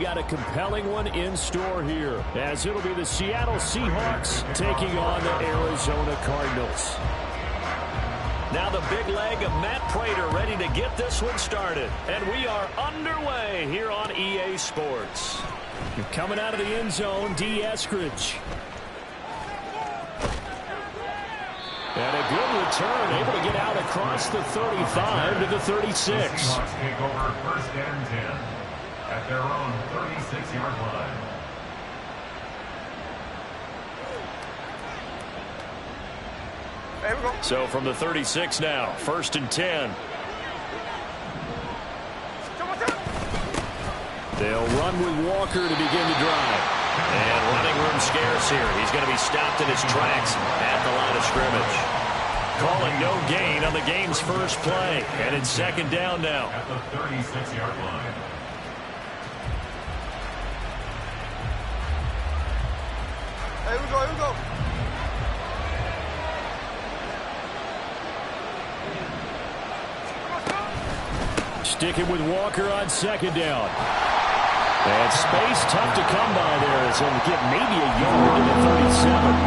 we've got a compelling one in store here, as it'll be the Seattle Seahawks taking on the Arizona Cardinals. Now the big leg of Matt Prater ready to get this one started. And we are underway here on EA Sports. Coming out of the end zone, D. Eskridge. And a good return, able to get out across the 35 to the 36. Seahawks take over 1st and 10 at their own 36-yard line. So from the 36 now, 1st and 10. They'll run with Walker to begin the drive. And running room scarce here. He's going to be stopped in his tracks at the line of scrimmage. Calling no gain on the game's first play. And it's 2nd down now. At the 36-yard line. Here we go. Sticking with Walker on 2nd down. And space tough to come by there as he'll get maybe a yard to the 37.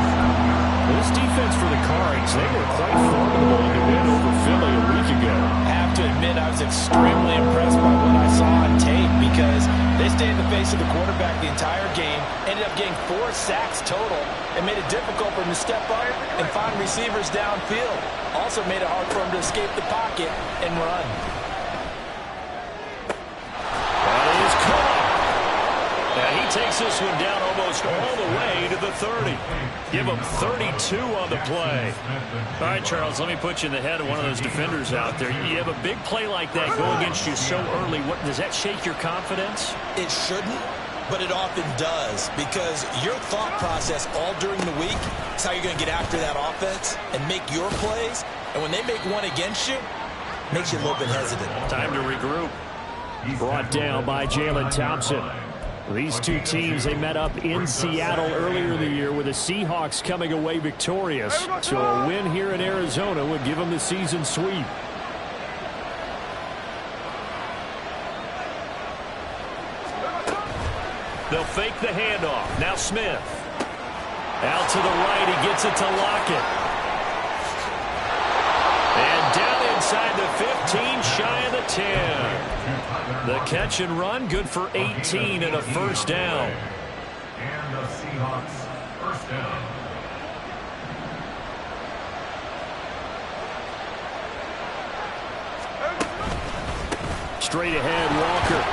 This defense for the Cards, they were quite formidable in the win over Philly a week ago. I have to admit I was extremely impressed by what I saw on tape because they stayed in the face of the quarterback the entire game, ended up getting 4 sacks total, and made it difficult for him to step up and find receivers downfield. Also made it hard for him to escape the pocket and run. He takes this one down almost all the way to the 30. Give him 32 on the play. All right, Charles, let me put you in the head of one of those defenders out there. You have a big play like that go against you so early. Does that shake your confidence? It shouldn't, but it often does because your thought process all during the week is how you're going to get after that offense and make your plays. And when they make one against you, it makes you a little bit hesitant. Time to regroup. Brought down by Jalen Thompson. These two teams, they met up in Seattle earlier in the year with the Seahawks coming away victorious. So a win here in Arizona would give them the season sweep. They'll fake the handoff. Now Smith. Out to the right, he gets it to Lockett. And down inside the 15, shy of the 10. The catch and run, good for 18 and a 1st down. And the Seahawks 1st down. Straight ahead, Walker.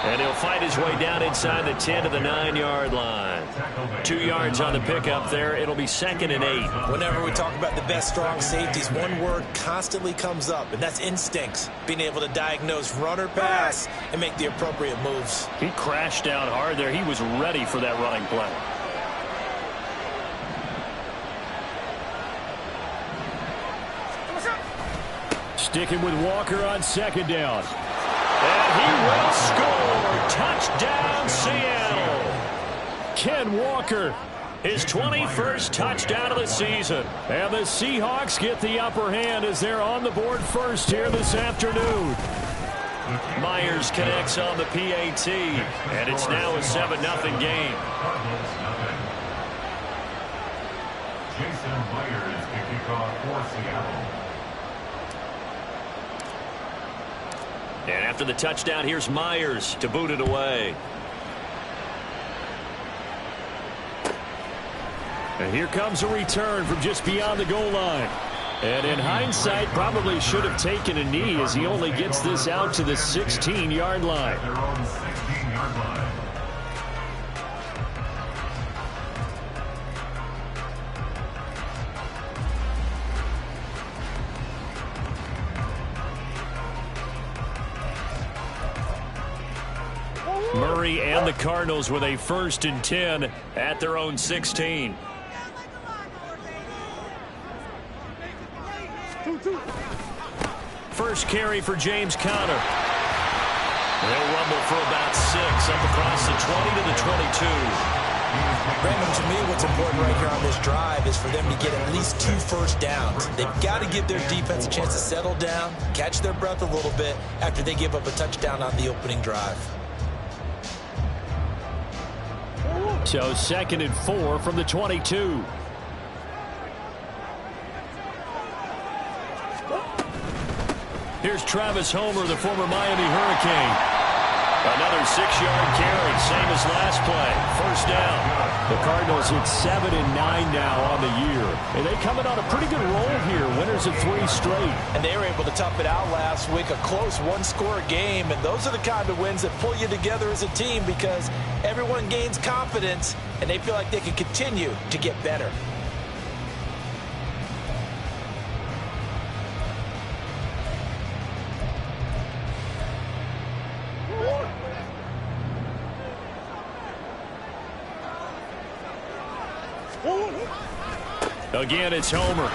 And he'll fight his way down inside the 10 to the 9-yard line. 2 yards on the pickup there. It'll be 2nd and 8. Whenever we talk about the best strong safeties, one word constantly comes up, and that's instincts. Being able to diagnose run or pass and make the appropriate moves. He crashed down hard there. He was ready for that running play. Sticking with Walker on 2nd down. And he will score. Touchdown, Seattle. Ken Walker, his 21st touchdown of the season. And the Seahawks get the upper hand as they're on the board first here this afternoon. Myers connects on the PAT, and it's now a 7-0 game. Jason Myers to kick off for Seattle. And after the touchdown, here's Myers to boot it away. And here comes a return from just beyond the goal line. And in hindsight, probably should have taken a knee as he only gets this out to the 16-yard line. Their own 16-yard line. Murray and the Cardinals with a 1st and 10 at their own 16. First carry for James Conner. They'll rumble for about 6 up across the 20 to the 22. Brandon, to me, what's important right here on this drive is for them to get at least 2 first downs. They've got to give their defense a chance to settle down, catch their breath a little bit after they give up a touchdown on the opening drive. So 2nd and 4 from the 22. Here's Travis Homer, the former Miami Hurricane. Another 6-yard carry, same as last play. First down. The Cardinals hit 7-9 now on the year. And they coming on a pretty good roll here. Winners of 3 straight. And they were able to tough it out last week. A close one-score game. And those are the kind of wins that pull you together as a team because everyone gains confidence and they feel like they can continue to get better. Again, it's Homer.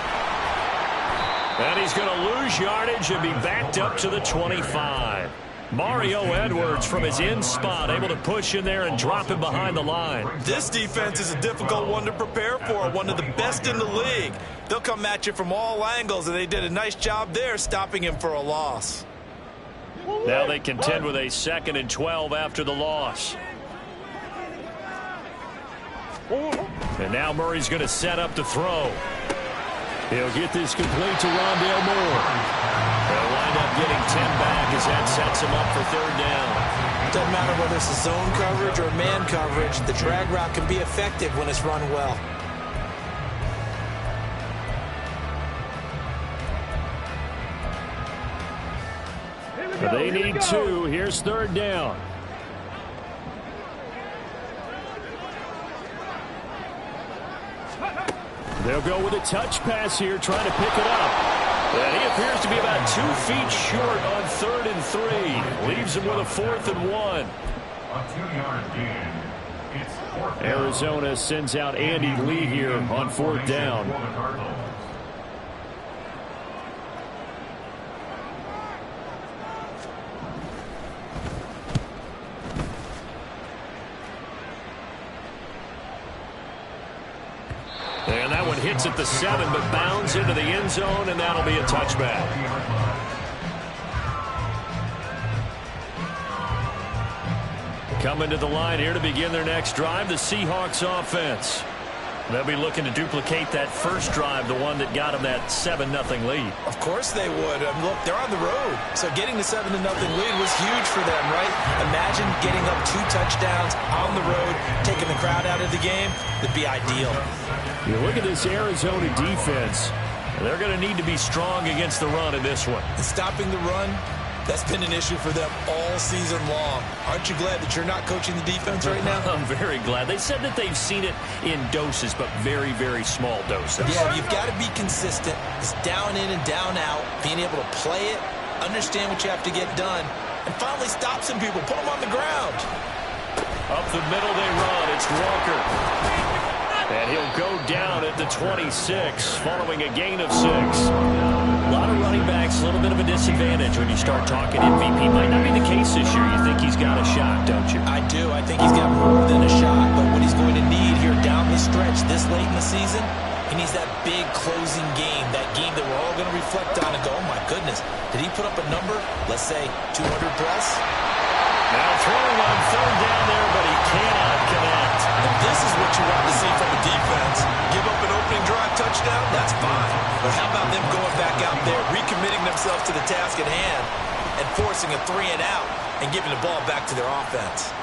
And he's going to lose yardage and be backed up to the 25. Mario Edwards from his in spot, able to push in there and drop him behind the line. This defense is a difficult one to prepare for, one of the best in the league. They'll come at you from all angles, and they did a nice job there stopping him for a loss. Now they contend with a 2nd and 12 after the loss. And now Murray's going to set up to throw. He'll get this complete to Rondale Moore. They'll wind up getting 10 back as that sets him up for 3rd down. Doesn't matter whether it's a zone coverage or man coverage, the drag route can be effective when it's run well. But they need 2. Here's 3rd down. They'll go with a touch pass here, trying to pick it up. And he appears to be about 2 feet short on 3rd and 3. Leaves him with a 4th and 1. A 2-yard gain. It's 4th down. Arizona sends out Andy Lee here on 4th down. And that one hits at the 7, but bounds into the end zone, and that'll be a touchback. Coming to the line here to begin their next drive, the Seahawks offense. They'll be looking to duplicate that first drive, the one that got them that 7-0 lead. Of course they would. Look, they're on the road. So getting the 7-0 lead was huge for them, right? Imagine getting up 2 touchdowns on the road, taking the crowd out of the game. That'd be ideal. You look at this Arizona defense. They're going to need to be strong against the run in this one. And stopping the run, that's been an issue for them all season long. Aren't you glad that you're not coaching the defense right now? I'm very glad. They said that they've seen it in doses, but very, very small doses. Yeah, you've got to be consistent. It's down in and down out, being able to play it, understand what you have to get done, and finally stop some people, put them on the ground. Up the middle they run. It's Walker. And he'll go down at the 26, following a gain of 6. A lot of running backs, a little bit of a disadvantage when you start talking MVP. Might not be the case this year. You think he's got a shot, don't you? I do. I think he's got more than a shot. But what he's going to need here down the stretch this late in the season, he needs that big closing game, that game that we're all going to reflect on and go, oh, my goodness, did he put up a number, let's say 200 plus? Now throwing on 3rd down there, but he cannot connect. And this is what you want to see from a defense. Give up an opening drive touchdown, that's fine. But how about them going back out there, recommitting themselves to the task at hand, and forcing a 3-and-out and giving the ball back to their offense?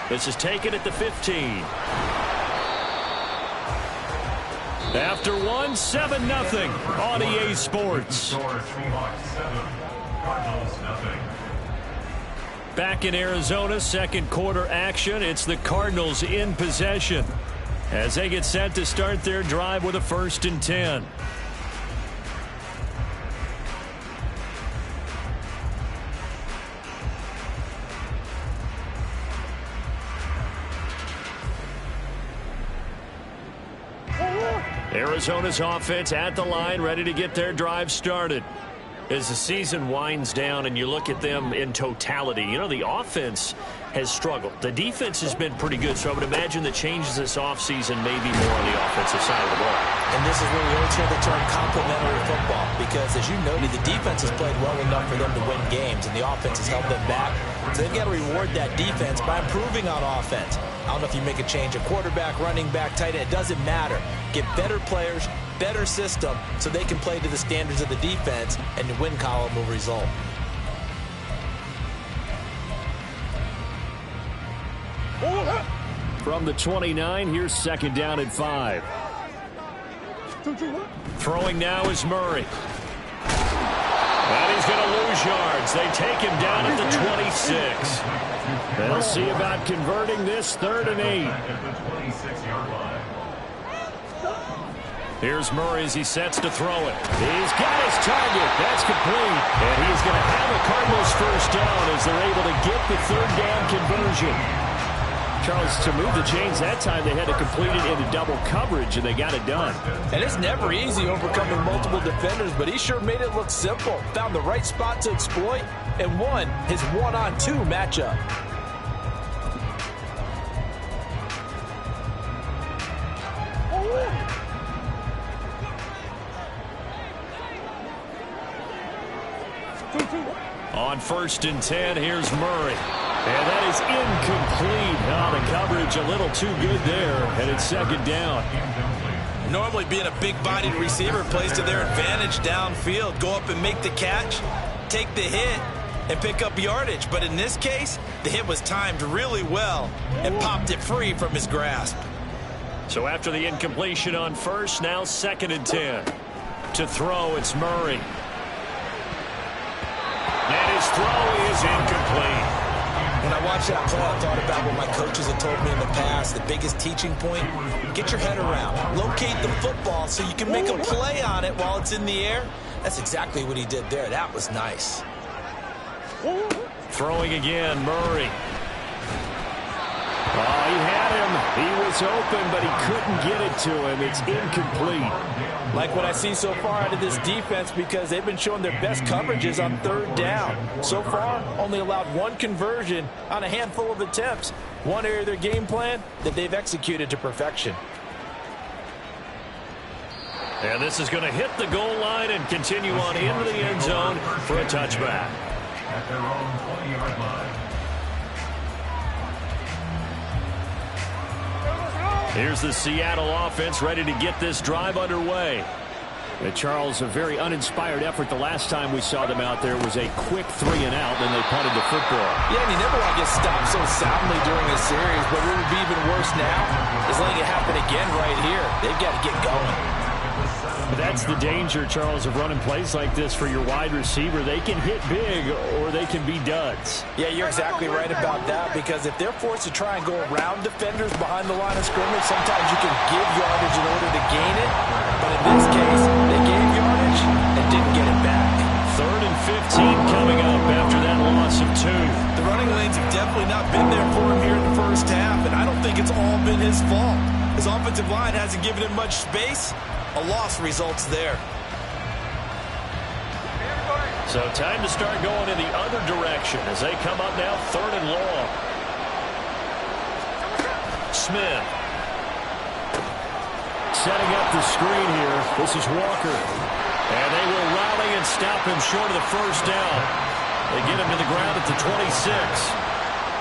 This is taken at the 15. After 1, 7-0 on EA Sports. Back in Arizona, 2nd quarter action. It's the Cardinals in possession as they get set to start their drive with a 1st and 10. Arizona's offense at the line, ready to get their drive started. As the season winds down and you look at them in totality, you know, the offense has struggled. The defense has been pretty good, so I would imagine the changes this offseason may be more on the offensive side of the ball. And this is where we always hear the term complementary football, because as you noted, the defense has played well enough for them to win games, and the offense has held them back. So they've got to reward that defense by improving on offense. I don't know if you make a change of quarterback, running back, tight end. It doesn't matter. Get better players, better system, so they can play to the standards of the defense, and the win column will result. From the 29, here's second down and 5. Throwing now is Murray. And he's going to lose yards. They take him down at the 26. They'll see about converting this 3rd and 8. Here's Murray as he sets to throw it. He's got his target. That's complete. And he's going to have a Cardinals first down as they're able to get the 3rd down conversion. Charles, to move the chains that time, they had to complete it into double coverage, and they got it done. And it's never easy overcoming multiple defenders, but he sure made it look simple. Found the right spot to exploit and won his 1-on-2 matchup. On 1st and 10, here's Murray. And that is incomplete. Oh, the coverage a little too good there, and it's 2nd down. Normally being a big-bodied receiver plays to their advantage downfield. Go up and make the catch, take the hit, and pick up yardage. But in this case, the hit was timed really well and popped it free from his grasp. So after the incompletion on 1st, now 2nd and 10. To throw, it's Murray. And his throw is incomplete. When I watched that play, I thought about what my coaches had told me in the past. The biggest teaching point, get your head around. Locate the football so you can make a play on it while it's in the air. That's exactly what he did there. That was nice. Throwing again, Murray. Oh, he had him. He was open, but he couldn't get it to him. It's incomplete. Like what I see so far out of this defense, because they've been showing their best coverages on 3rd down. So far, only allowed 1 conversion on a handful of attempts. One area of their game plan that they've executed to perfection. And this is going to hit the goal line and continue on into the end zone for a touchback. At their own 20-yard line. Here's the Seattle offense ready to get this drive underway. And Charles, a very uninspired effort the last time we saw them out there was a quick 3-and-out, then they punted the football. Yeah, and you never want to get stopped so soundly during a series, but what would be even worse now is letting it happen again right here. They've got to get going. That's the danger, Charles, of running plays like this for your wide receiver. They can hit big or they can be duds. Yeah, you're exactly right about that, because if they're forced to try and go around defenders behind the line of scrimmage, sometimes you can give yardage in order to gain it. But in this case, they gave yardage and didn't get it back. 3rd and 15 coming up after that loss of 2. The running lanes have definitely not been there for him here in the first half, and I don't think it's all been his fault. His offensive line hasn't given him much space. A loss results there. So time to start going in the other direction as they come up now 3rd and long. Smith. Setting up the screen here. This is Walker. And they will rally and stop him short of the first down. They get him to the ground at the 26.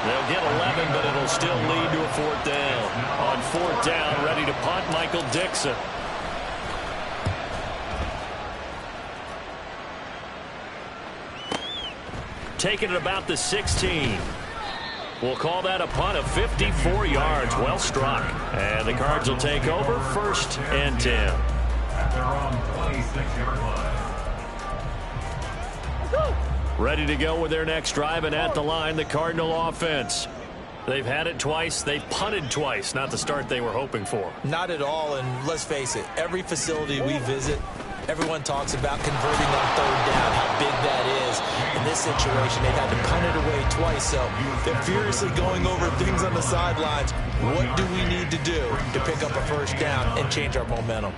They'll get 11, but it'll still lead to a 4th down. On 4th down, ready to punt, Michael Dixon. Taking it about the 16. We'll call that a punt of 54 yards. Well struck. And the Cards will take over 1st and 10. At their own 26-yard line. Ready to go with their next drive, and at the line, the Cardinal offense. They've had it twice. They've punted twice. Not the start they were hoping for. Not at all, and let's face it, every facility we visit, everyone talks about converting on 3rd down, how big that is. In this situation, they've had to punt it away twice, so they're furiously going over things on the sidelines. What do we need to do to pick up a 1st down and change our momentum?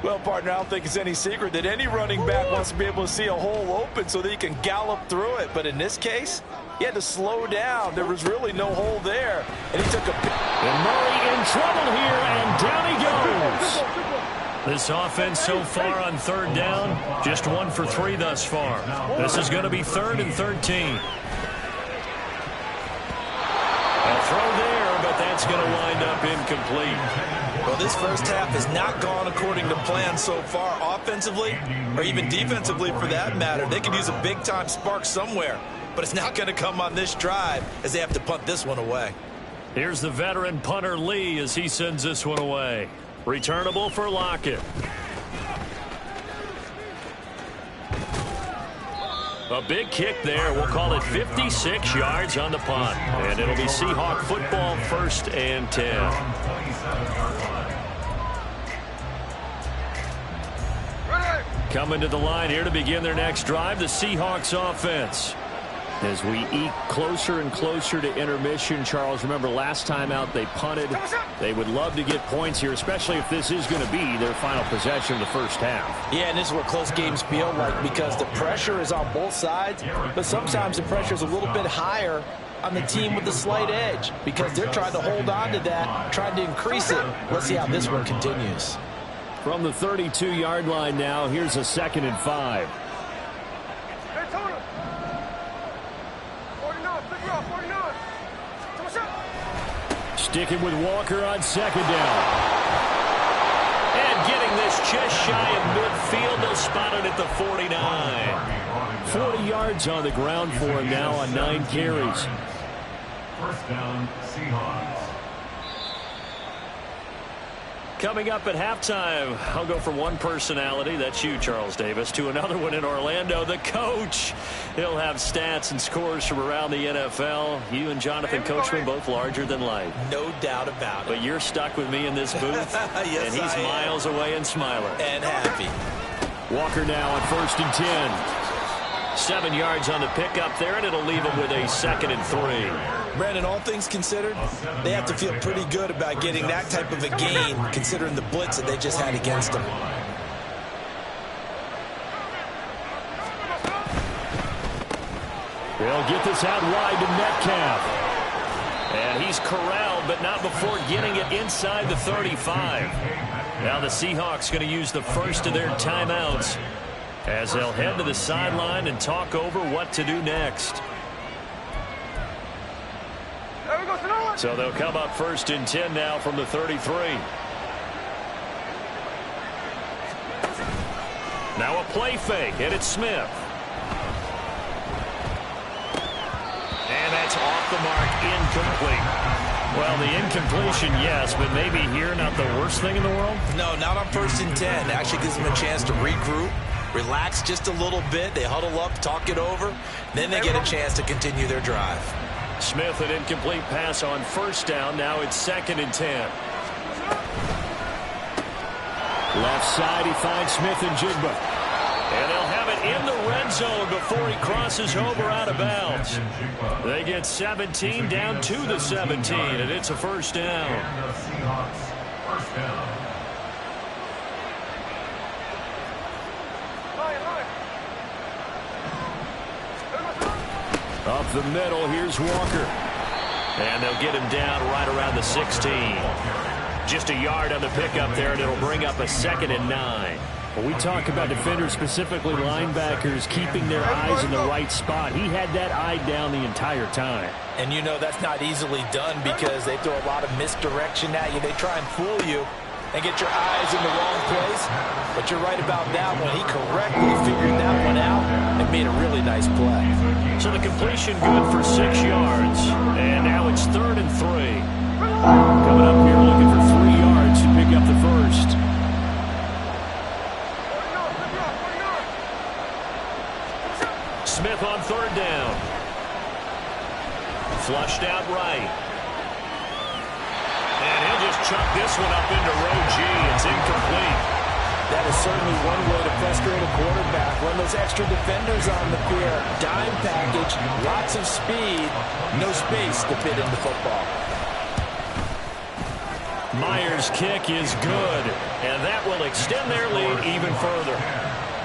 Well, partner, I don't think it's any secret that any running back wants to be able to see a hole open so that he can gallop through it. But in this case, he had to slow down. There was really no hole there, and he took a... And Murray in trouble here, and down he goes. This offense so far on 3rd down, just 1 for 3 thus far. This is going to be 3rd and 13. A throw there, but incomplete. Well, this first half has not gone according to plan so far, offensively or even defensively for that matter. They could use a big-time spark somewhere, but it's not going to come on this drive as they have to punt this one away. Here's the veteran punter Lee as he sends this one away. Returnable for Lockett. A big kick there. We'll call it 56 yards on the punt. And it'll be Seahawk football, 1st and 10. Coming to the line here to begin their next drive, the Seahawks offense. As we eke closer and closer to intermission, Charles, remember last time out they punted. They would love to get points here, especially if this is going to be their final possession of the first half. Yeah, and this is what close games feel like because the pressure is on both sides, but sometimes the pressure is a little bit higher on the team with the slight edge because they're trying to hold on to that, trying to increase it. Let's see how this one continues. From the 32-yard line now, here's a 2nd and 5. Sticking with Walker on 2nd down. And getting this just shy of midfield. They'll spot it at the 49. 40 yards on the ground for him now on 9 carries. 1st down, Seahawks. Coming up at halftime, I'll go from one personality, that's you, Charles Davis, to another one in Orlando, the coach. He'll have stats and scores from around the NFL. You and Jonathan Coachman both larger than life. No doubt about it. But you're stuck with me in this booth, yes, and he's miles away and smiling. And happy. Walker now on 1st and 10. 7 yards on the pickup there, and it'll leave him with a 2nd and 3. Brandon, all things considered, they have to feel pretty good about getting that type of a gain, considering the blitz that they just had against them. They'll get this out wide to Metcalf. And he's corralled, but not before getting it inside the 35. Now the Seahawks going to use the first of their timeouts as they'll head to the sideline and talk over what to do next. So they'll come up 1st and 10 now from the 33. Now a play fake, and it's Smith. And that's off the mark, incomplete. Well, the incompletion, yes, but maybe here not the worst thing in the world? No, not on 1st and 10. It actually gives them a chance to regroup, relax just a little bit. They huddle up, talk it over. Then they get a chance to continue their drive. Smith, an incomplete pass on 1st down. Now it's 2nd and 10. Left side, he finds Smith and Jigba. And they'll have it in the red zone before he crosses over out of bounds. They get 17 down to the 17, and it's a 1st down. Up the middle, here's Walker. And they'll get him down right around the 16. Just a yard on the pickup there, and it'll bring up a 2nd and 9. When we talk about defenders, specifically linebackers, keeping their eyes in the right spot, he had that eye down the entire time. And you know that's not easily done because they throw a lot of misdirection at you. They try and fool you and get your eyes in the wrong place. But you're right about that one. He correctly figured that one out and made a really nice play. So the completion good for 6 yards. And now it's 3rd and 3. Coming up here looking for 3 yards to pick up the first. Smith on 3rd down. Flushed out right. And he'll just chuck this one up into row G. It's incomplete. That is certainly one way to frustrate a quarterback. Run those extra defenders on the field. Dime package, lots of speed, no space to fit into football. Myers' kick is good, and that will extend their lead even further.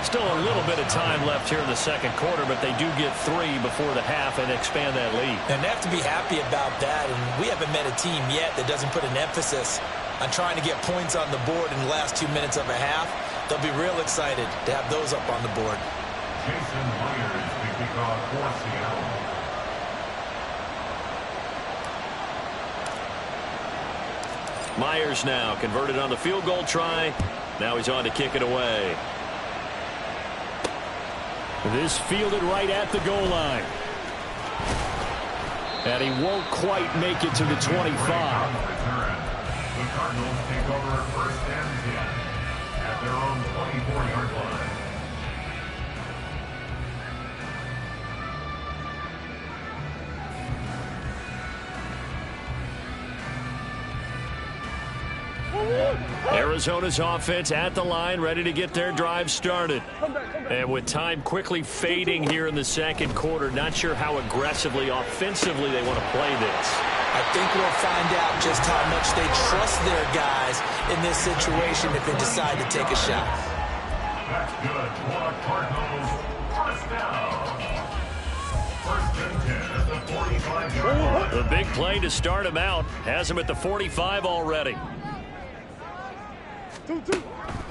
Still a little bit of time left here in the 2nd quarter, but they do get 3 before the half and expand that lead. And they have to be happy about that, and we haven't met a team yet that doesn't put an emphasis on trying to get points on the board in the last 2 minutes of a half. They'll be real excited to have those up on the board. Jason Myers, the kickoff for Seattle. Myers now converted on the field goal try. Now he's on to kick it away. This fielded right at the goal line. And he won't quite make it to the 25. The Cardinals take over first and 10 at their own 24-yard line. Arizona's offense at the line, ready to get their drive started. And with time quickly fading here in the second quarter, not sure how aggressively, offensively they want to play this. I think we'll find out just how much they trust their guys in this situation if they decide to take a shot. That's good for the Cardinals. First down. First and 10 at the 45-yard line. The big play to start him out has him at the 45 already.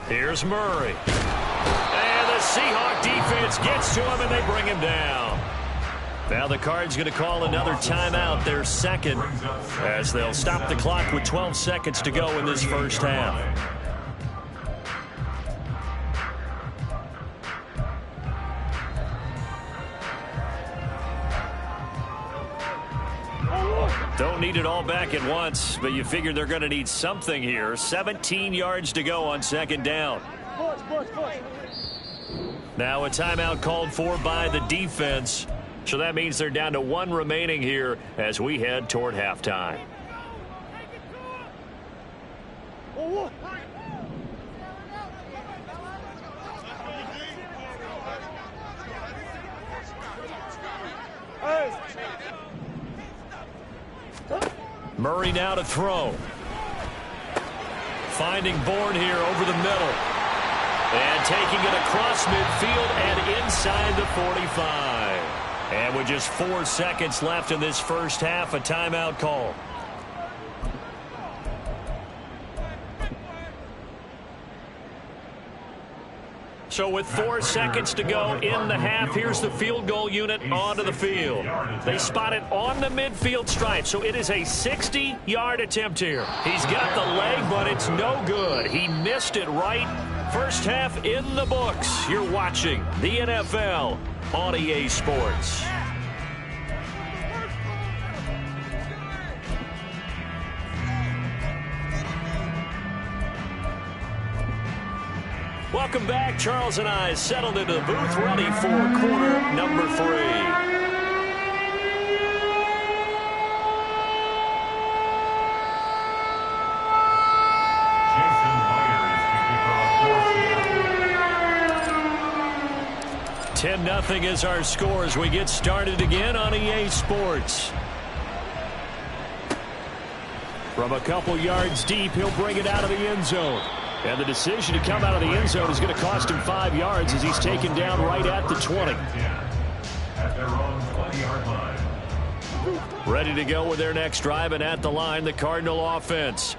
Here's Murray. And the Seahawk defense gets to him, and they bring him down. Now the Cards going to call another timeout, their second, as they'll stop the clock with 12 seconds to go in this first half. Don't need it all back at once, but you figure they're going to need something here. 17 yards to go on second down. Now a timeout called for by the defense. So that means they're down to one remaining here as we head toward halftime. Murray now to throw. Finding Bourne here over the middle. And taking it across midfield and inside the 45. And with just 4 seconds left in this first half, a timeout call. So with 4 seconds to go in the half, here's the field goal unit onto the field. They spot it on the midfield stripe, so it is a 60-yard attempt here. He's got the leg, but it's no good. He missed it right. First half in the books. You're watching the NFL on EA Sports. Welcome back. Charles and I settled into the booth, ready for quarter number 3. Jason Myers kicking off for 10-0 is our score as we get started again on EA Sports. From a couple yards deep, he'll bring it out of the end zone. And the decision to come out of the end zone is going to cost him 5 yards as he's taken down right at the 20. At their own 20-yard line. Ready to go with their next drive, and at the line, the Cardinal offense.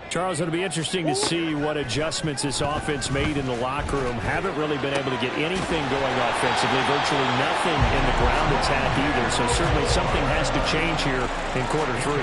Charles, it'll be interesting to see what adjustments this offense made in the locker room. Haven't really been able to get anything going offensively, virtually nothing in the ground attack either. So certainly something has to change here in quarter 3.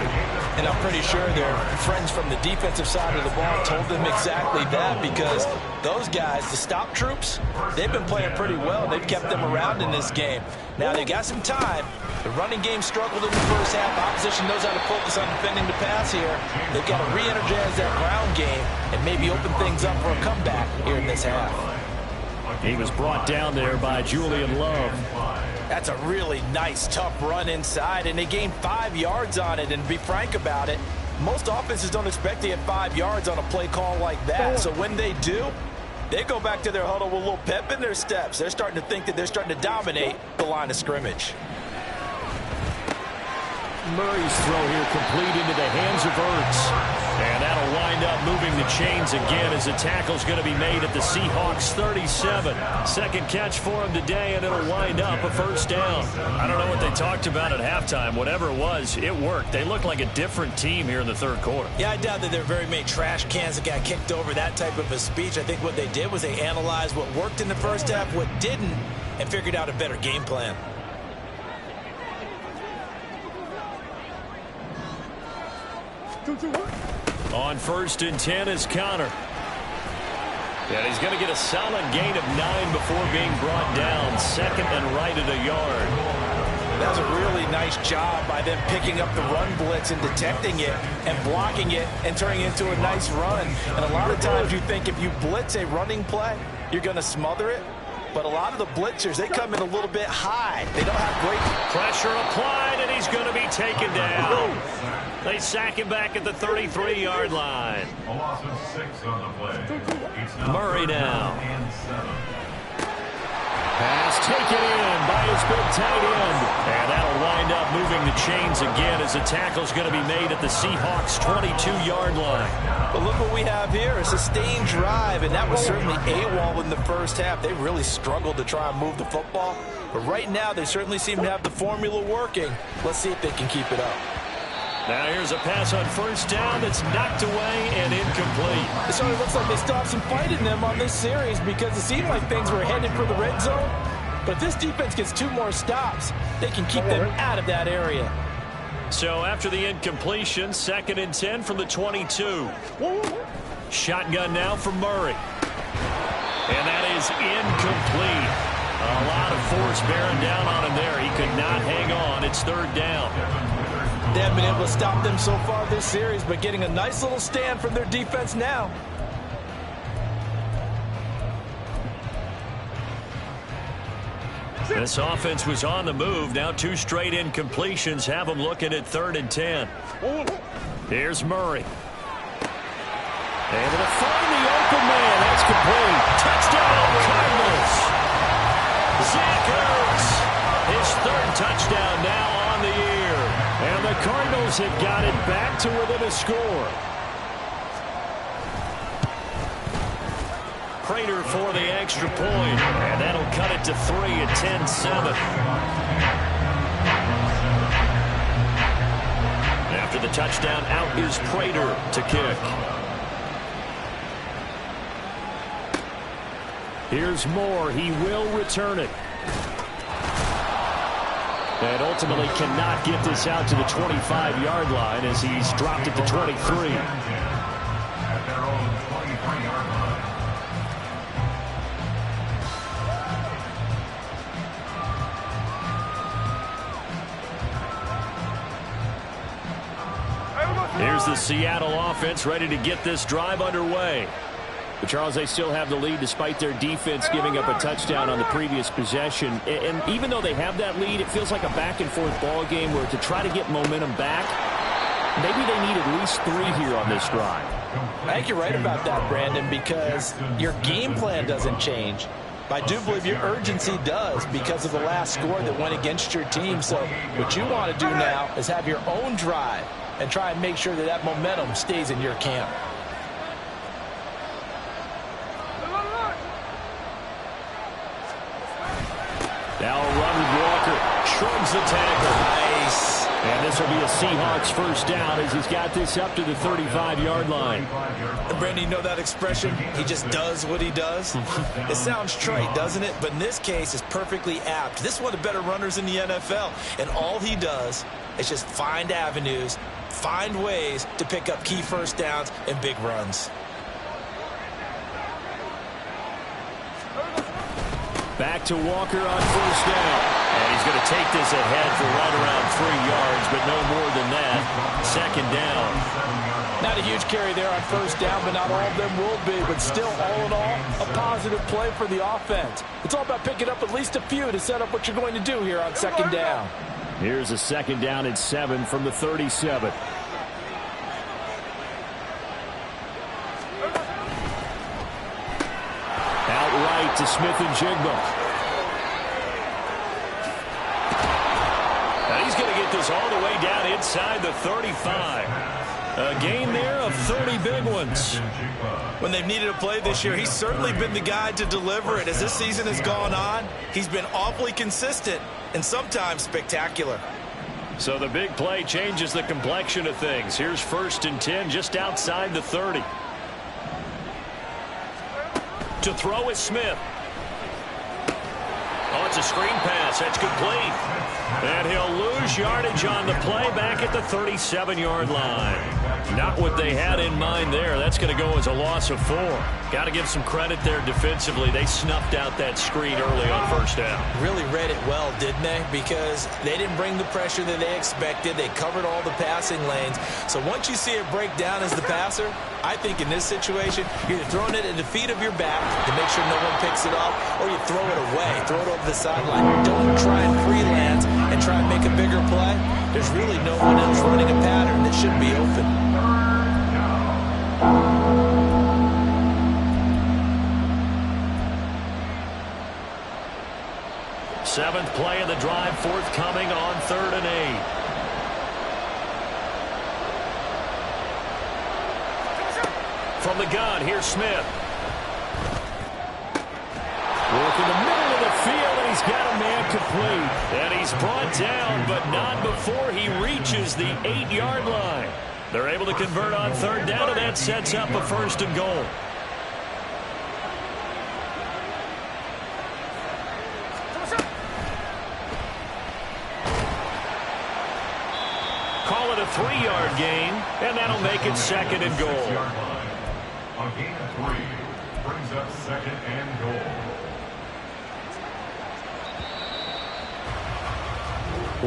And I'm pretty sure their friends from the defensive side of the ball told them exactly that, because those guys, the stop troops, they've been playing pretty well. They've kept them around in this game. Now they got some time. The running game struggled in the first half. Opposition knows how to focus on defending the pass here. They've got to re-energize that ground game and maybe open things up for a comeback here in this half. He was brought down there by Julian Love. That's a really nice, tough run inside, and they gained 5 yards on it. And to be frank about it, most offenses don't expect to get 5 yards on a play call like that. So when they do, they go back to their huddle with a little pep in their steps. They're starting to think that they're starting to dominate the line of scrimmage. Murray's throw here complete into the hands of Ertz. And that'll wind up moving the chains again as the tackle's going to be made at the Seahawks 37. Second catch for him today, and it'll wind up a first down. I don't know what they talked about at halftime. Whatever it was, it worked. They look like a different team here in the third quarter. Yeah, I doubt that there are very many trash cans that got kicked over, that type of a speech. I think what they did was they analyzed what worked in the first half, what didn't, and figured out a better game plan. On 1st and 10 is Connor. And he's going to get a solid gain of 9 before being brought down. 2nd and right at a yard. That's a really nice job by them picking up the run blitz and detecting it and blocking it and turning it into a nice run. And a lot of times you think if you blitz a running play, you're going to smother it. But a lot of the blitzers, they come in a little bit high. They don't have great pressure applied, and he's going to be taken down. They sack him back at the 33-yard line. A loss of 6 on the play. It's now Murray now. and 7. Pass taken in by his big tight end. And that'll wind up moving the chains again as the tackle's going to be made at the Seahawks' 22-yard line. But look what we have here, a sustained drive, and that was certainly AWOL in the first half. They really struggled to try and move the football. But right now, they certainly seem to have the formula working. Let's see if they can keep it up. Now here's a pass on 1st down that's knocked away and incomplete. It certainly looks like they still have some fight in them on this series because it seemed like things were headed for the red zone. But if this defense gets 2 more stops, they can keep them out of that area. So after the incompletion, 2nd and 10 from the 22. Shotgun now for Murray. And that is incomplete. A lot of force bearing down on him there. He could not hang on. It's 3rd down. They haven't been able to stop them so far this series, but getting a nice little stand from their defense now. This offense was on the move. Now 2 straight incompletions have them looking at 3rd and 10. Here's Murray. Able to find the open man. That's complete. Touchdown, Cardinals. Zach Ertz. His 3rd touchdown now on the year. And the Cardinals have got it back to within a score. Prater for the extra point. And that'll cut it to 3 at 10-7. After the touchdown, out is Prater to kick. Here's Moore. He will return it. And ultimately cannot get this out to the 25-yard line as he's dropped at the 23. At their own 23-yard line. Here's the Seattle offense ready to get this drive underway. But Charles, they still have the lead despite their defense giving up a touchdown on the previous possession. And even though they have that lead, it feels like a back-and-forth ball game where to try to get momentum back, maybe they need at least 3 here on this drive. I think you're right about that, Brandon, because your game plan doesn't change. But I do believe your urgency does because of the last score that went against your team. So what you want to do now is have your own drive and try and make sure that that momentum stays in your camp. Now a run with Walker. Shrugs the tackle. Nice. And this will be a Seahawks 1st down as he's got this up to the 35-yard line. And Brandon, you know that expression? He just does what he does? It sounds trite, doesn't it? But in this case, it's perfectly apt. This is one of the better runners in the NFL. And all he does is just find avenues, find ways to pick up key 1st downs and big runs. Back to Walker on 1st down. And he's going to take this ahead for right around 3 yards, but no more than that. 2nd down. Not a huge carry there on 1st down, but not all of them will be. But still, all in all, a positive play for the offense. It's all about picking up at least a few to set up what you're going to do here on 2nd down. Here's a 2nd down and 7 from the 37. Outright to Smith-Njigba. Now he's going to get this all the way down inside the 35. A gain there of 30 big ones. When they've needed a play this year, he's certainly been the guy to deliver it. As this season has gone on, he's been awfully consistent and sometimes spectacular. So the big play changes the complexion of things. Here's 1st and 10 just outside the 30. To throw is Smith. Oh, it's a screen pass. That's complete. And he'll lose yardage on the play back at the 37-yard line. Not what they had in mind there. That's going to go as a loss of 4. Got to give some credit there defensively. They snuffed out that screen early on first down. Really read it well, didn't they? Because they didn't bring the pressure that they expected. They covered all the passing lanes. So once you see it break down as the passer, I think in this situation, you're either throwing it at the feet of your back to make sure no one picks it up, or you throw it away, throw it over the sideline. Don't try and freelance and try and make a bigger play. There's really no one else running a pattern that should be open. Seventh play of the drive forthcoming on 3rd and 8. From the gun, here's Smith. Working the middle of the field, and he's got a man complete. And he's brought down, but not before he reaches the 8-yard line. They're able to convert on 3rd down, and that sets up a 1st and goal. Call it a 3-yard gain, and that'll make it 2nd and goal. A gain of 3 brings up 2nd and goal.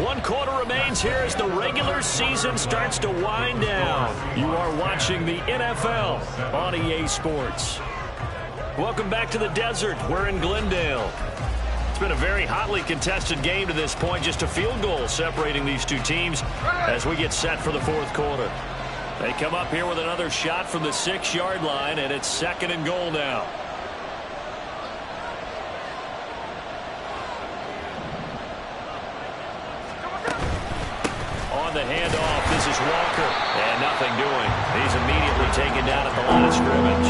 1 quarter remains here as the regular season starts to wind down. You are watching the NFL on EA Sports. Welcome back to the desert. We're in Glendale. It's been a very hotly contested game to this point. Just a field goal separating these two teams as we get set for the 4th quarter. They come up here with another shot from the 6-yard line, and it's 2nd and goal now. On the handoff, this is Walker, and nothing doing. He's immediately taken down at the line of scrimmage.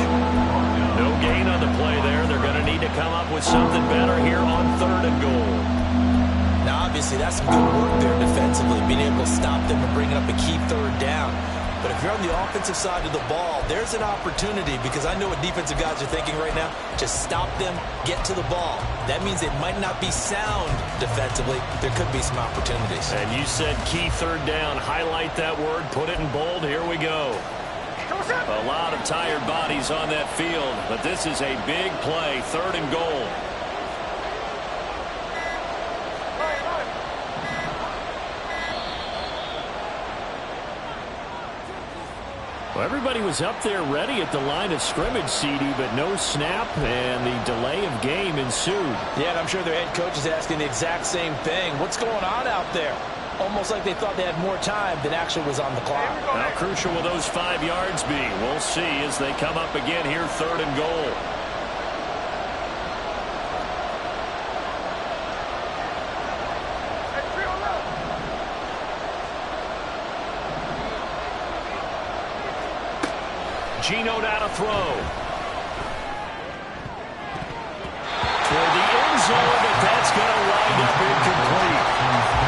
No gain on the play there. They're going to need to come up with something better here on 3rd and goal. Now, obviously, that's some good work there defensively, being able to stop them and bringing up a key 3rd down. But if you're on the offensive side of the ball, there's an opportunity, because I know what defensive guys are thinking right now. Just stop them, get to the ball. That means they might not be sound defensively. There could be some opportunities. And you said key 3rd down. Highlight that word. Put it in bold. Here we go. A lot of tired bodies on that field, but this is a big play. 3rd and goal. Well, everybody was up there ready at the line of scrimmage, CD, but no snap, and the delay of game ensued. Yeah, and I'm sure their head coach is asking the exact same thing. What's going on out there? Almost like they thought they had more time than actually was on the clock. How crucial will those 5 yards be? We'll see as they come up again here, 3rd and goal. Geno now to throw. Toward the end zone, but that's going to wind up incomplete.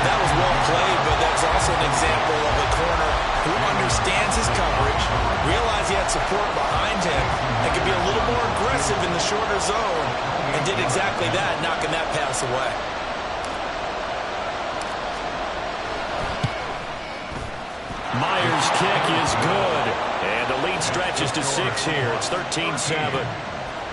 That was well played, but that's also an example of a corner who understands his coverage, realized he had support behind him, and could be a little more aggressive in the shorter zone, and did exactly that, knocking that pass away. Myers' kick is good. And the lead stretches to 6 here. It's 13-7.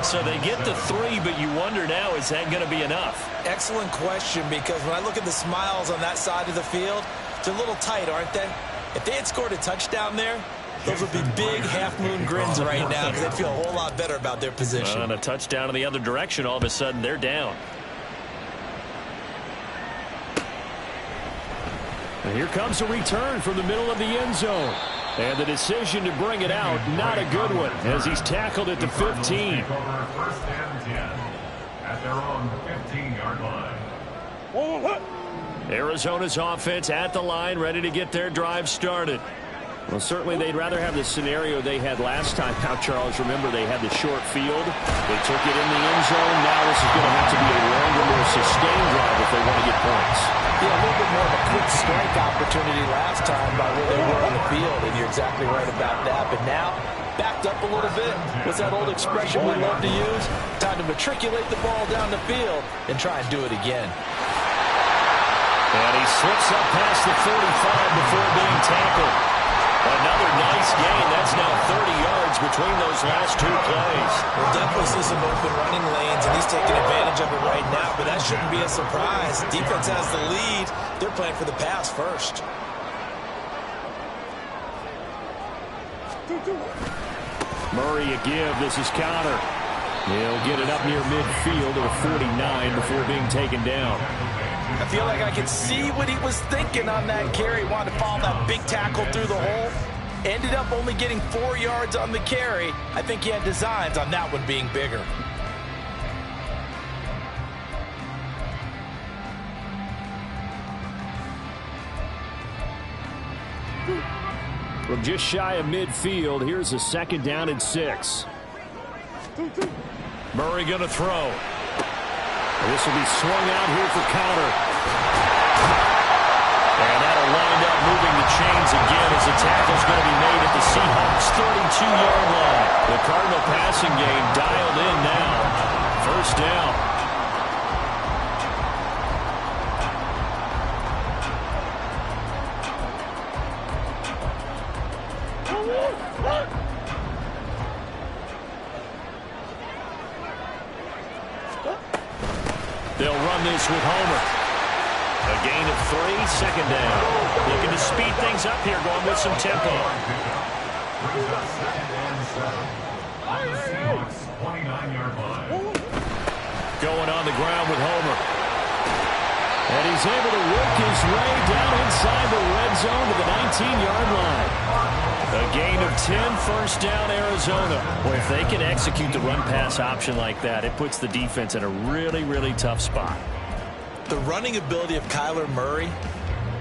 So they get the 3, but you wonder now, is that going to be enough? Excellent question, because when I look at the smiles on that side of the field, they're a little tight, aren't they? If they had scored a touchdown there, those would be big half-moon grins right now, because they'd feel a whole lot better about their position. On a touchdown in the other direction, all of a sudden they're down. And here comes a return from the middle of the end zone. And the decision to bring it out, not a good one, as he's tackled at the 15. 1st and 10 at their own 15-yard line. Arizona's offense at the line, ready to get their drive started. Well, certainly they'd rather have the scenario they had last time out, Charles. Remember, they had the short field. They took it in the end zone. Now this is going to have to be a longer, more sustained drive if they want to get points. Yeah, a little bit more of a quick strike opportunity last time by where they were on the field, and you're exactly right about that. But now, backed up a little bit. What's that old expression we love to use? Time to matriculate the ball down the field and try and do it again. And he slips up past the 45 before being tackled. Another nice gain. That's now 30 yards between those last two plays. We'll definitely see some open running lanes, and he's taking advantage of it right now, but that shouldn't be a surprise. Defense has the lead. They're playing for the pass first. Murray a give. This is Conner. He'll get it up near midfield to the 49 before being taken down. I feel like I could see what he was thinking on that carry. He wanted to follow that big tackle through the hole. Ended up only getting 4 yards on the carry. I think he had designs on that one being bigger. From just shy of midfield, here's a 2nd down and 6. Murray going to throw. This will be swung out here for Conner. And that'll wind up moving the chains again as the tackle's going to be made at the Seahawks' 32-yard line. The Cardinal passing game dialed in now. 1st down. They'll run this with Homer. A gain of 3, 2nd down. Looking to speed things up here, going with some tempo. Brings up 2nd and 7 on the Seahawks 29-yard line. Going on the ground with Homer. And he's able to work his way down inside the red zone to the 19-yard line. A gain of 10, 1st down, Arizona. Well, if they can execute the run-pass option like that, it puts the defense in a really, really tough spot. The running ability of Kyler Murray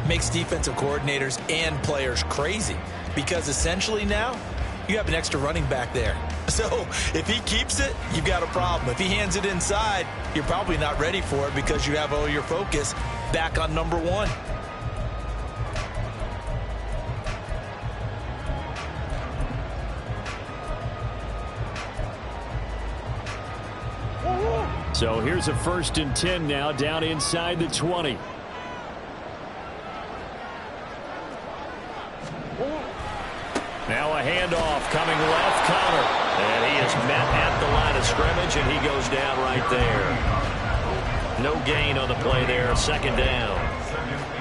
makes defensive coordinators and players crazy because essentially now you have an extra running back there. So if he keeps it, you've got a problem. If he hands it inside, you're probably not ready for it because you have all your focus back on number 1. So here's a 1st and 10 now, down inside the 20. Now a handoff coming left, Conner. And he is met at the line of scrimmage, and he goes down right there. No gain on the play there, 2nd down.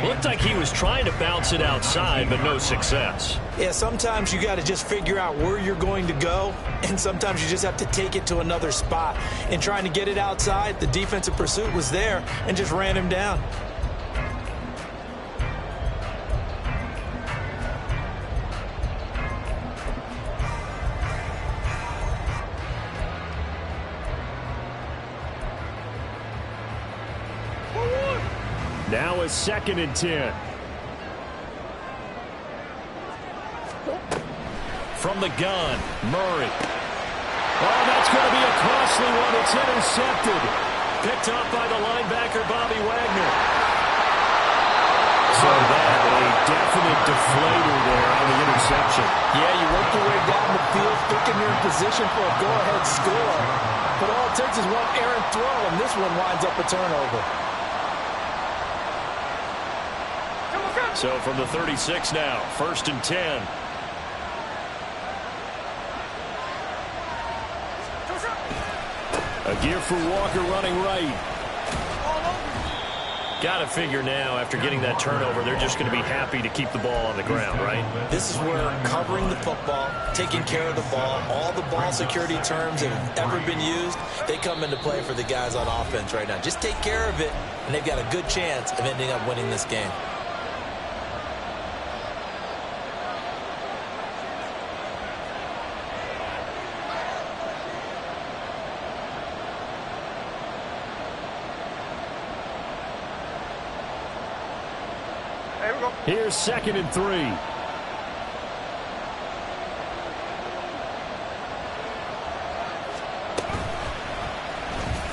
Looked like he was trying to bounce it outside, but no success. Yeah, sometimes you got to just figure out where you're going to go, and sometimes you just have to take it to another spot. And trying to get it outside, the defensive pursuit was there and just ran him down. Now a 2nd and 10. From the gun, Murray. Oh, that's going to be a costly one. It's intercepted. Picked up by the linebacker, Bobby Wagner. So that a definite deflator there on the interception. Yeah, you work your way down the field, thinking you're in position for a go-ahead score. But all it takes is one errant throw, and this one winds up a turnover. So from the 36 now, 1st and 10. A give for Walker running right. Got to figure now, after getting that turnover, they're just going to be happy to keep the ball on the ground, right? This is where covering the football, taking care of the ball, all the ball security terms that have ever been used, they come into play for the guys on offense right now. Just take care of it, and they've got a good chance of ending up winning this game. Here's 2nd and 3.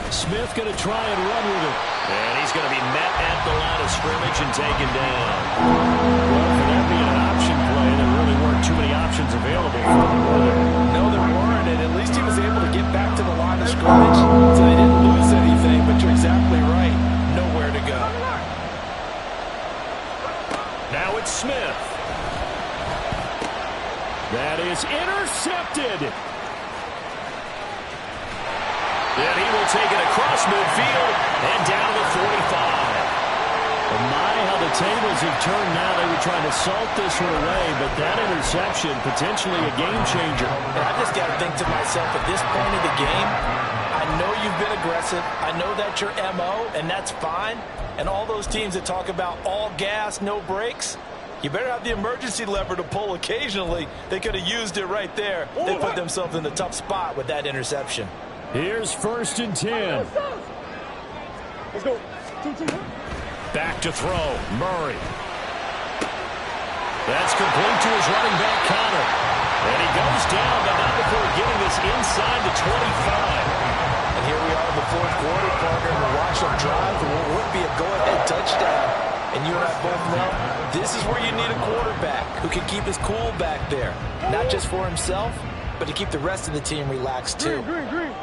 Smith going to try and run with it. And he's going to be met at the line of scrimmage and taken down. Well, for that being an option play, there really weren't too many options available for him, were there? No, there weren't, and at least he was able to get back to the line of scrimmage, so they didn't lose anything, but you're exactly right. Nowhere to go. That is intercepted. And he will take it across midfield and down to the 45. My, how the tables have turned now. They were trying to salt this one away, but that interception, potentially a game changer. And I just got to think to myself, at this point in the game, I know you've been aggressive. I know that's your MO, and that's fine. And all those teams that talk about all gas, no brakes, you better have the emergency lever to pull occasionally. They could have used it right there. They put themselves in a tough spot with that interception. Here's 1st and 10. Let's go. Back to throw. Murray. That's complete to his running back, Connor. And he goes down, but not before getting this inside the 25. And here we are in the 4th quarter, partner, and we'll watch them drive for what would be a go-ahead touchdown. And you and I both know this is where you need a quarterback who can keep his cool back there. Not just for himself, but to keep the rest of the team relaxed too. Green.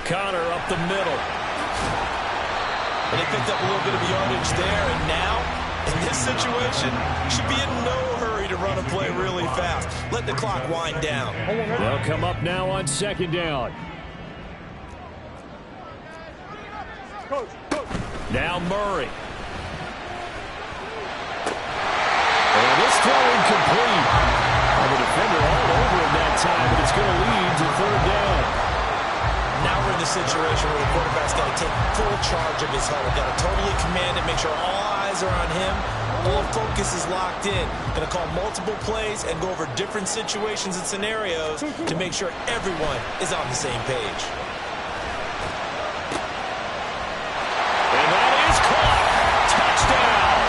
Connor up the middle. And they picked up a little bit of yardage there, and now, in this situation, should be in no hurry to run a play really fast. Let the clock wind down. They'll come up now on 2nd down. Coach. Now Murray. And this throw incomplete. The defender all over him that time, but it's going to lead to 3rd down. Now we're in the situation where the quarterback's got to take full charge of his huddle. Got to totally command it, make sure all eyes are on him. All focus is locked in. Going to call multiple plays and go over different situations and scenarios to make sure everyone is on the same page. And that is caught. Touchdown.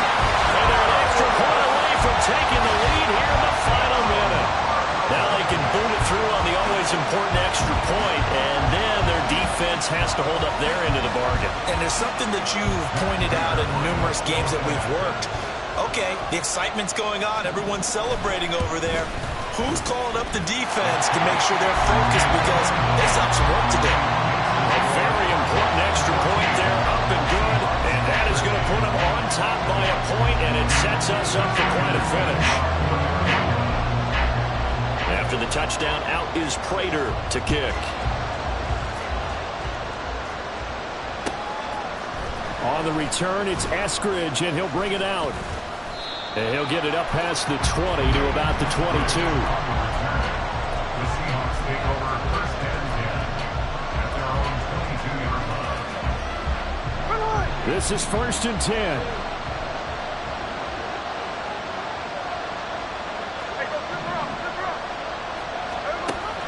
And they're an extra point away from taking the lead here in the final minute. Now they can boot it through on the always important extra point, and then their defense has to hold up their end of the bargain. And there's something that you've pointed out in numerous games that we've worked. Okay, the excitement's going on. Everyone's celebrating over there. Who's calling up the defense to make sure they're focused because they still have some work to do? A very important extra point there, up and good, and that is going to put them on top by a point, and it sets us up for quite a finish. After the touchdown, out is Prater to kick. On the return, it's Eskridge, and he'll bring it out. And he'll get it up past the 20 to about the 22. The Seahawks take over 1st and 10 at their own 22-yard line. This is 1st and 10.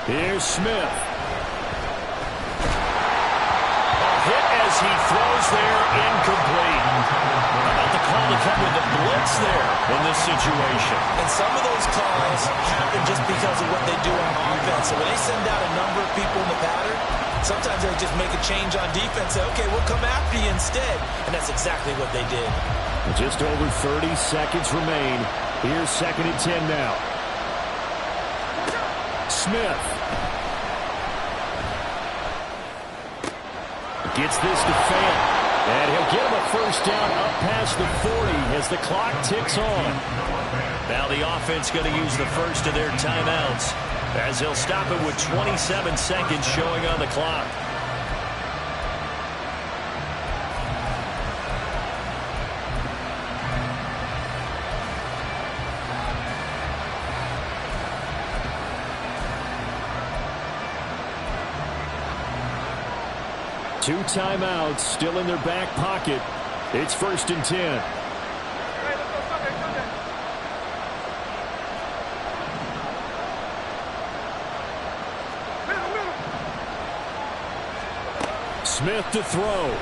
Here's Smith. A hit as he throws there, incomplete. How about the call to come with the blitz there in this situation? And some of those calls happen just because of what they do on offense. So when they send out a number of people in the pattern, sometimes they just make a change on defense. Say, okay, we'll come after you instead. And that's exactly what they did. Just over 30 seconds remain. Here's 2nd and 10 now. Smith. Gets this to Fant. And he'll get him a 1st down up past the 40 as the clock ticks on. Now the offense going to use the first of their timeouts as they'll stop it with 27 seconds showing on the clock. Two timeouts still in their back pocket. It's 1st and 10. Smith to throw.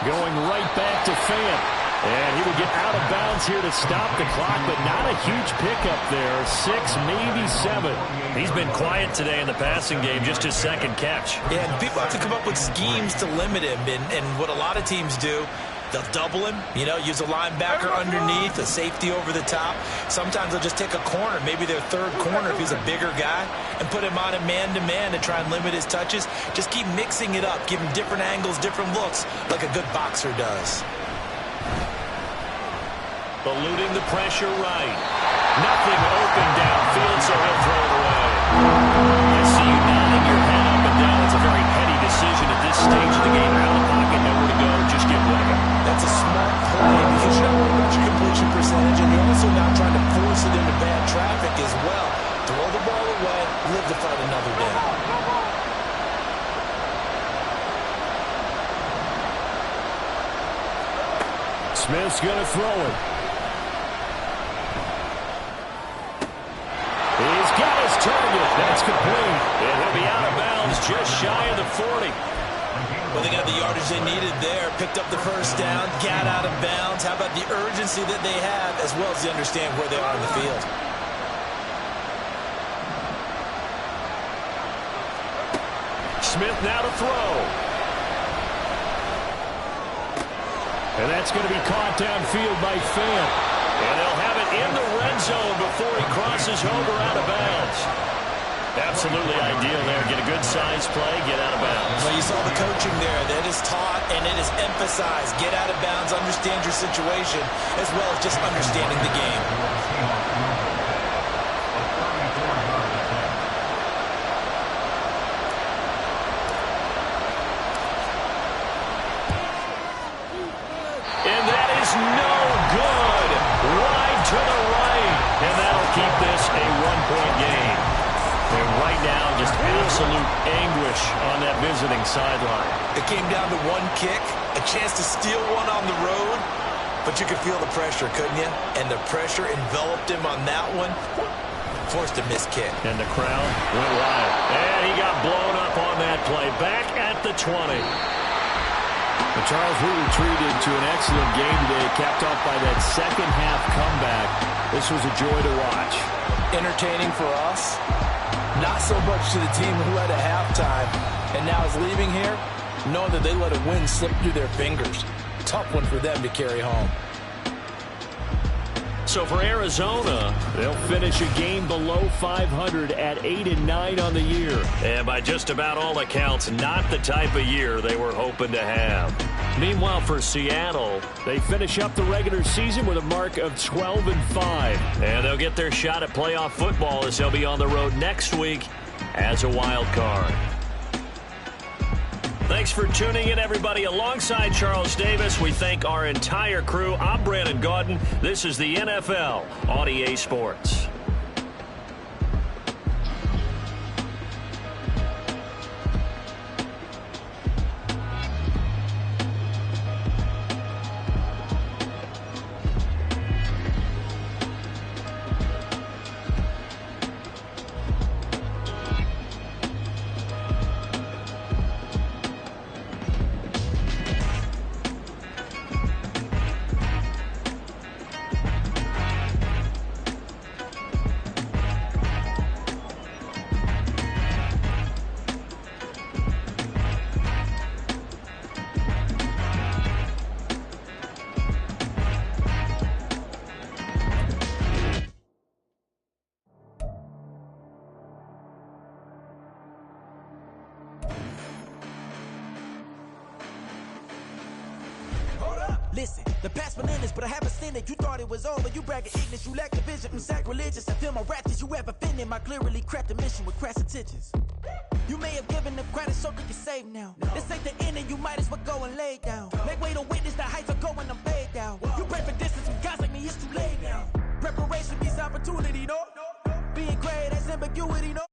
Going right back to Fant. And he will get out of bounds here to stop the clock, but not a huge pickup there. 6, maybe 7. He's been quiet today in the passing game, just his 2nd catch. Yeah, and people have to come up with schemes to limit him. And what a lot of teams do They'll double him, use a linebacker underneath, a safety over the top. Sometimes they'll just take a corner, maybe their third corner if he's a bigger guy, and put him on a man-to-man to try and limit his touches. Just keep mixing it up, give him different angles, different looks, like a good boxer does. Eluding the pressure right. Nothing open downfield, so he'll throw it away. I see you nodding your head up and down. It's a very heady decision at this stage of the game. Out of the pocket, nowhere to go, just get rid of it. That's a smart play because you're not worried about your completion percentage, and you're also not trying to force it into bad traffic as well. Throw the ball away, live to fight another down. Smith's going to throw it. He's got his target. That's complete. And he'll be out of bounds just shy of the 40. Well, they got the yardage they needed there. Picked up the first down, got out of bounds. How about the urgency that they have, as well as they understand where they are in the field? Smith now to throw. And that's going to be caught downfield by Fant. And they'll have it in the red zone before he crosses over out of bounds. Absolutely ideal there. Get a good size play, get out of bounds. Well, you saw the coaching there. That is taught and it is emphasized. Get out of bounds, understand your situation, as well as just understanding the game. And that is no good. Wide to the right. And that'll keep this a one-point game. And right now, just absolute anguish on that visiting sideline. It came down to one kick, a chance to steal one on the road, but you could feel the pressure, couldn't you? And the pressure enveloped him on that one. Forced a missed kick. And the crowd went wild. And he got blown up on that play. Back at the 20. But Charles, we retreated to an excellent game today, capped off by that second-half comeback. This was a joy to watch. Entertaining for us. Not so much to the team who led at halftime and now is leaving here, knowing that they let a win slip through their fingers. Tough one for them to carry home. So for Arizona, they'll finish a game below 500 at 8-9 on the year. And by just about all accounts, not the type of year they were hoping to have. Meanwhile, for Seattle, they finish up the regular season with a mark of 12-5. And they'll get their shot at playoff football as they'll be on the road next week as a wild card. Thanks for tuning in, everybody. Alongside Charles Davis, we thank our entire crew. I'm Brandon Gaudin. This is the NFL on EA Sports. Listen, the past bananas, but I haven't seen it. You thought it was over, you bragging ignorance, you lack the vision, sacrilegious. I feel my wrath, did you ever offended? My clearly crafted mission with crass intentions. You may have given them credit so they can save now. This ain't the end and you might as well go and lay down. Make way to witness the heights are going, I'm paid down. You pray for distance with guys like me, it's too late now. Preparation beats opportunity, no? Being great, that's ambiguity, no?